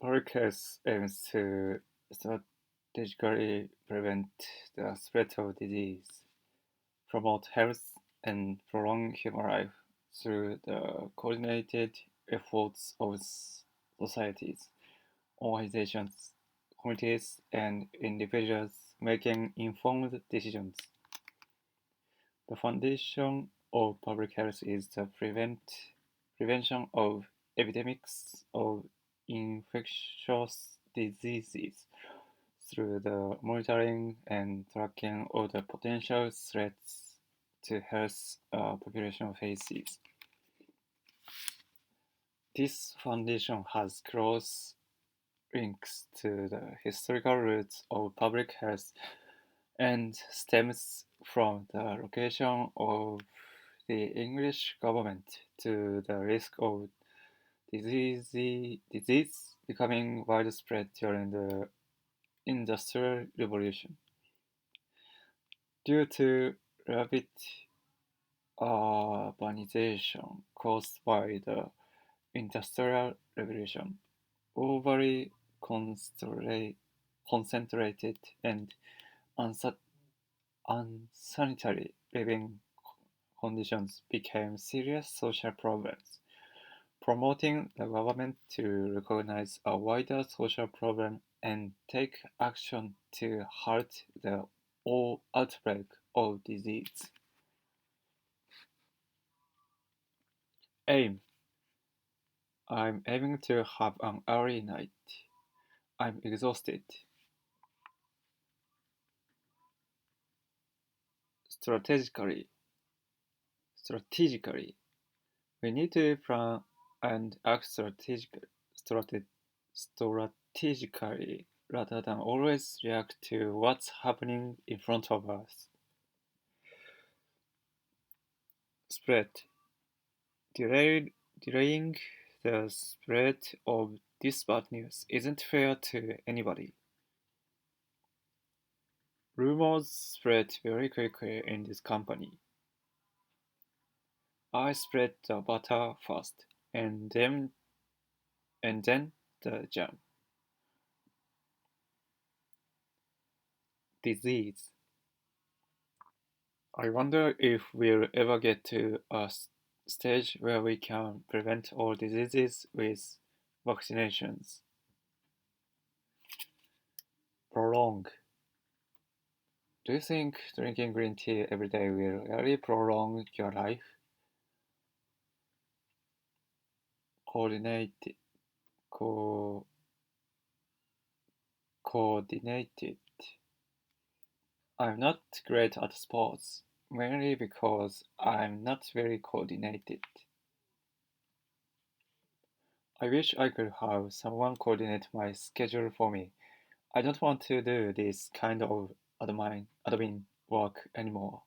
Public health aims to strategically prevent the spread of disease, promote health, and prolong human life through the coordinated efforts of societies, organizations, communities, and individuals making informed decisions. The foundation of public health is the prevention of epidemics of infectious diseases through the monitoring and tracking of the potential threats to health population faces. This foundation has close links to the historical roots of public health and stems from the location of the English government to the risk of disease becoming widespread during the Industrial Revolution. Due to rapid urbanization caused by the Industrial Revolution, overly concentrated and unsanitary living conditions became serious social problems, promoting the government to recognize a wider social problem and take action to halt the outbreak of disease. Aim: I'm aiming to have an early night. I'm exhausted. Strategically, strategically, we need to plan and act strategically rather than always react to what's happening in front of us. Spread. Delaying the spread of this bad news isn't fair to anybody. Rumors spread very quickly in this company. I spread the butter first, and then the jam. Disease. I wonder if we'll ever get to a stage where we can prevent all diseases with vaccinations. Prolong. Do you think drinking green tea every day will really prolong your life? Coordinated. Co- coordinated. I'm not great at sports, mainly because I'm not very coordinated. I wish I could have someone coordinate my schedule for me. I don't want to do this kind of admin work anymore.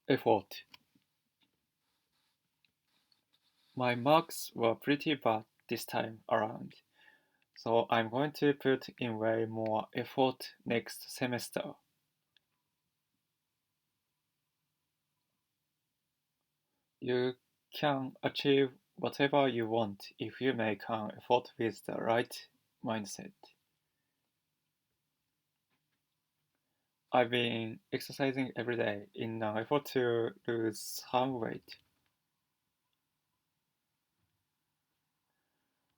Effort. My marks were pretty bad this time around, so I'm going to put in way more effort next semester. You can achieve whatever you want if you make an effort with the right mindset. I've been exercising every day in an effort to lose some weight.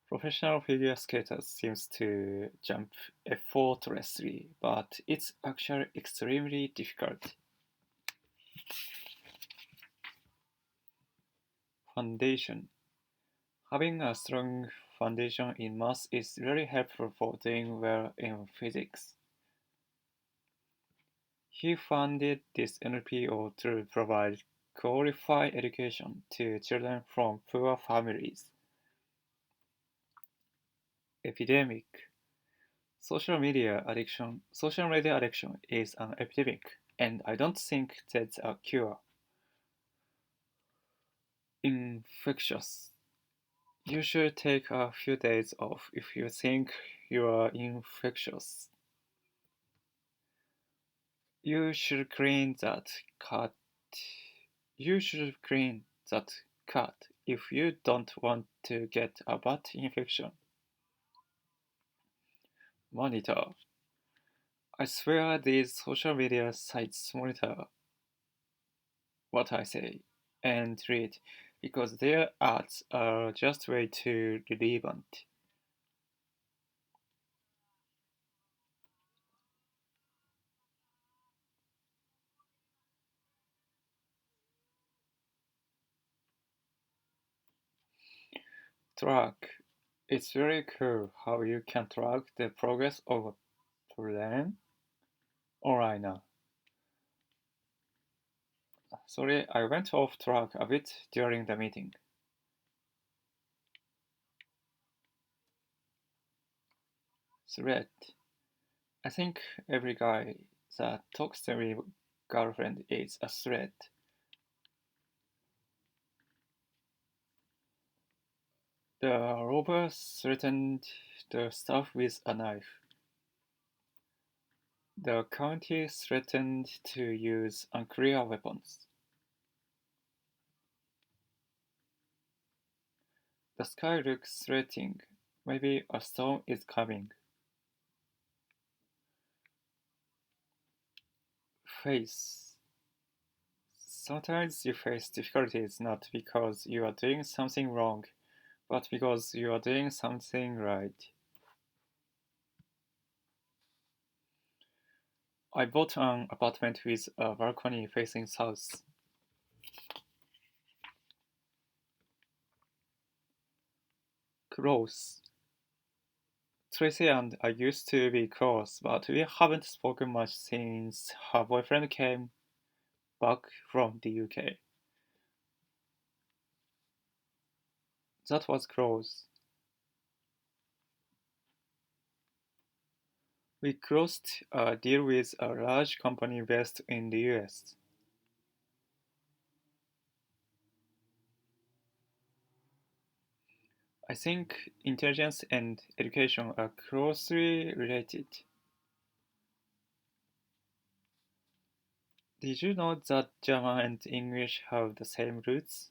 Professional figure skaters seems to jump effortlessly, but it's actually extremely difficult. Foundation. Having a strong foundation in math is really helpful for doing well in physics. He founded this NPO to provide qualified education to children from poor families. Epidemic. Social media addiction is an epidemic, and I don't think there's a cure. Infectious. You should take a few days off if you think you are infectious. You should clean that cat. You should clean that cat if you don't want to get a bad infection. Monitor. I swear these social media sites monitor what I say and read because their ads are just way too relevant. Track. It's very cool how you can track the progress of a plan. Alright now. Sorry, I went off track a bit during the meeting. Threat. I think every guy that talks to me girlfriend is a threat. The robber threatened the staff with a knife. The county threatened to use unclear weapons. The sky looks threatening. Maybe a storm is coming. Face. Sometimes you face difficulties not because you are doing something wrong, but because you are doing something right. I bought an apartment with a balcony facing south. Close. Tracy and I used to be close, but we haven't spoken much since her boyfriend came back from the UK. That was close. We closed a deal with a large company based in the US. I think intelligence and education are closely related. Did you know that German and English have the same roots?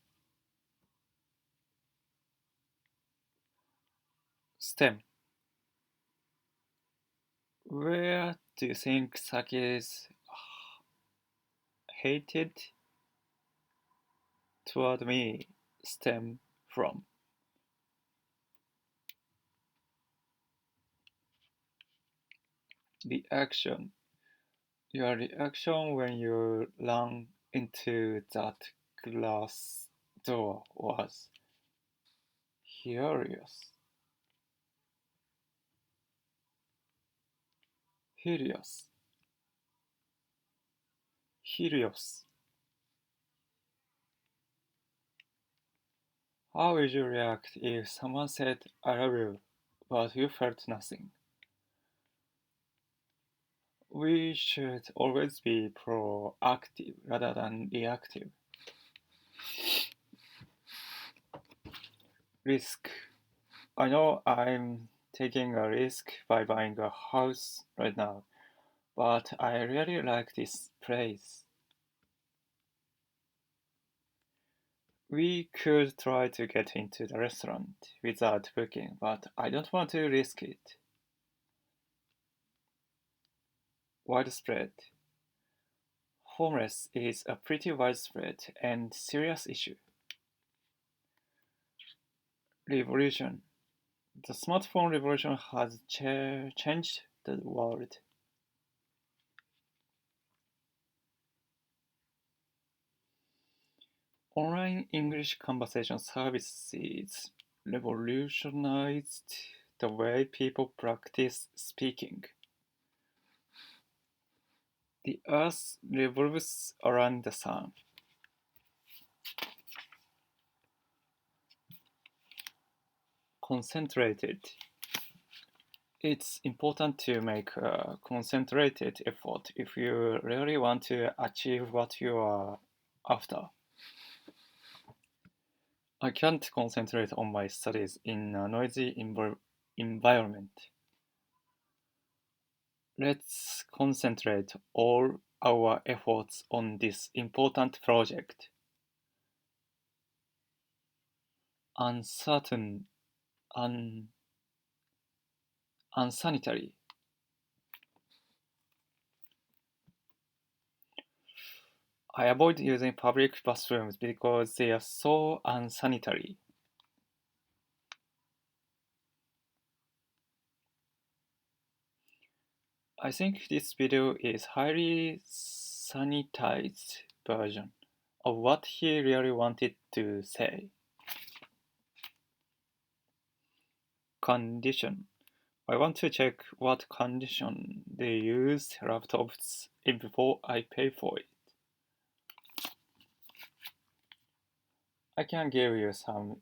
STEM. Where do you think sake is hated toward me stem from? Reaction. Your reaction when you ran into that glass door was furious. Furious. Furious. How would you react if someone said I love you, but you felt nothing? We should always be proactive rather than reactive. Risk. I know I'm taking a risk by buying a house right now, but I really like this place. We could try to get into the restaurant without booking, but I don't want to risk it. Widespread. Homeless is a pretty widespread and serious issue. Revolution. The smartphone revolution has changed the world. Online English conversation services revolutionized the way people practice speaking. The earth revolves around the sun. Concentrated. It's important to make a concentrated effort if you really want to achieve what you are after. I can't concentrate on my studies in a noisy environment. Let's concentrate all our efforts on this important project. uncertain, un, unsanitary. I avoid using public bathrooms because they are so unsanitary. I think this video is highly sanitized version of what he really wanted to say. Condition. I want to check what condition they use laptops in before I pay for it. I can give you some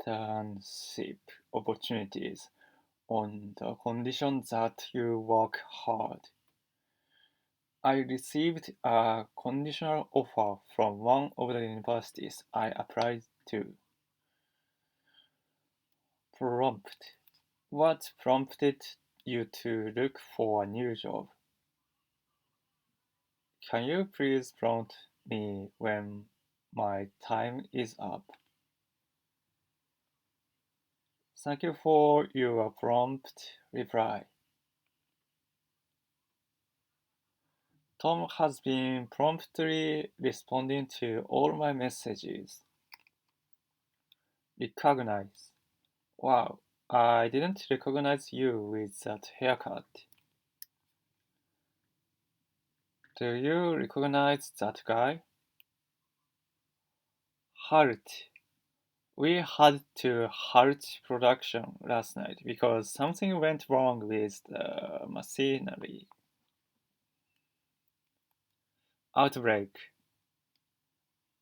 internship opportunities on the condition that you work hard. I received a conditional offer from one of the universities I applied to. Prompt. What prompted you to look for a new job? Can you please prompt me when my time is up? Thank you for your prompt reply. Tom has been promptly responding to all my messages. Recognize. Wow, I didn't recognize you with that haircut. Do you recognize that guy? Halt. We had to halt production last night because something went wrong with the machinery. Outbreak.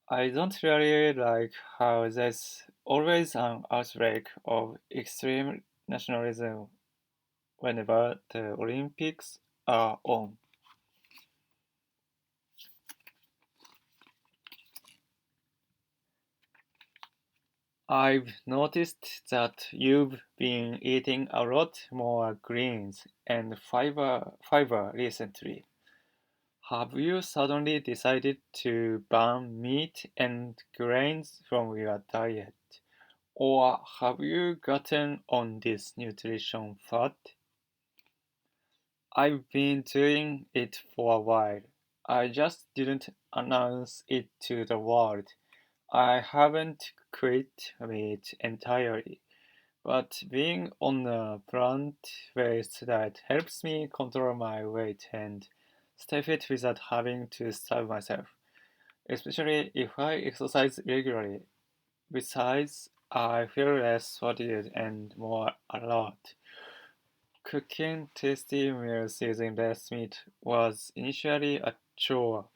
I don't really like how there's always an outbreak of extreme nationalism whenever the Olympics are on. I've noticed that you've been eating a lot more greens and fiber recently. Have you suddenly decided to ban meat and grains from your diet? Or have you gotten on this nutrition fad? I've been doing it for a while. I just didn't announce it to the world. I haven't quit meat entirely, but being on a plant-based diet helps me control my weight and stay fit without having to starve myself, especially if I exercise regularly. Besides, I feel less fatigued and more alert. Cooking tasty meals using less meat was initially a chore,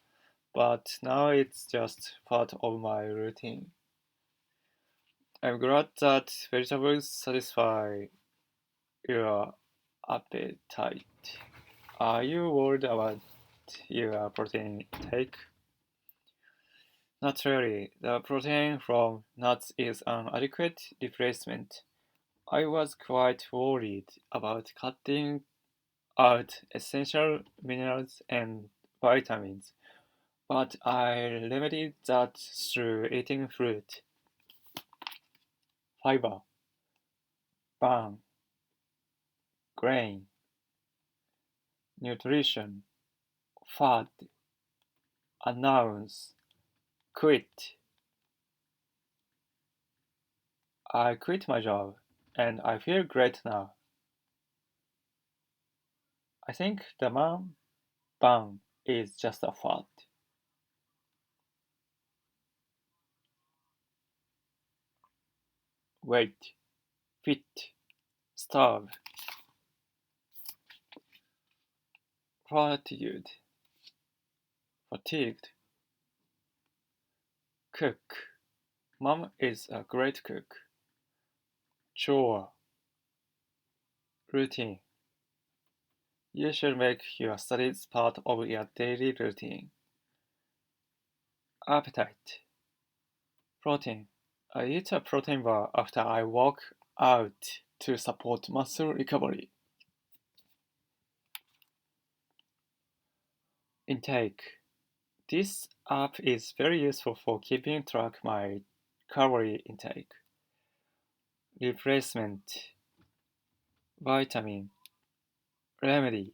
but now it's just part of my routine. I'm glad that vegetables satisfy your appetite. Are you worried about your protein intake? Not really. The protein from nuts is an adequate replacement. I was quite worried about cutting out essential minerals and vitamins, but I remedied that through eating fruit, fiber, bran, grain, nutrition, fat, announce, quit. I quit my job, and I feel great now. I think the man bun is just a fad. Wait, fit, starve, fatigued, fatigued, cook. Mom is a great cook. Chore, routine. You should make your studies part of your daily routine. Appetite. Protein. I eat a protein bar after I work out to support muscle recovery. Intake. This app is very useful for keeping track my calorie intake, replacement, vitamin, remedy.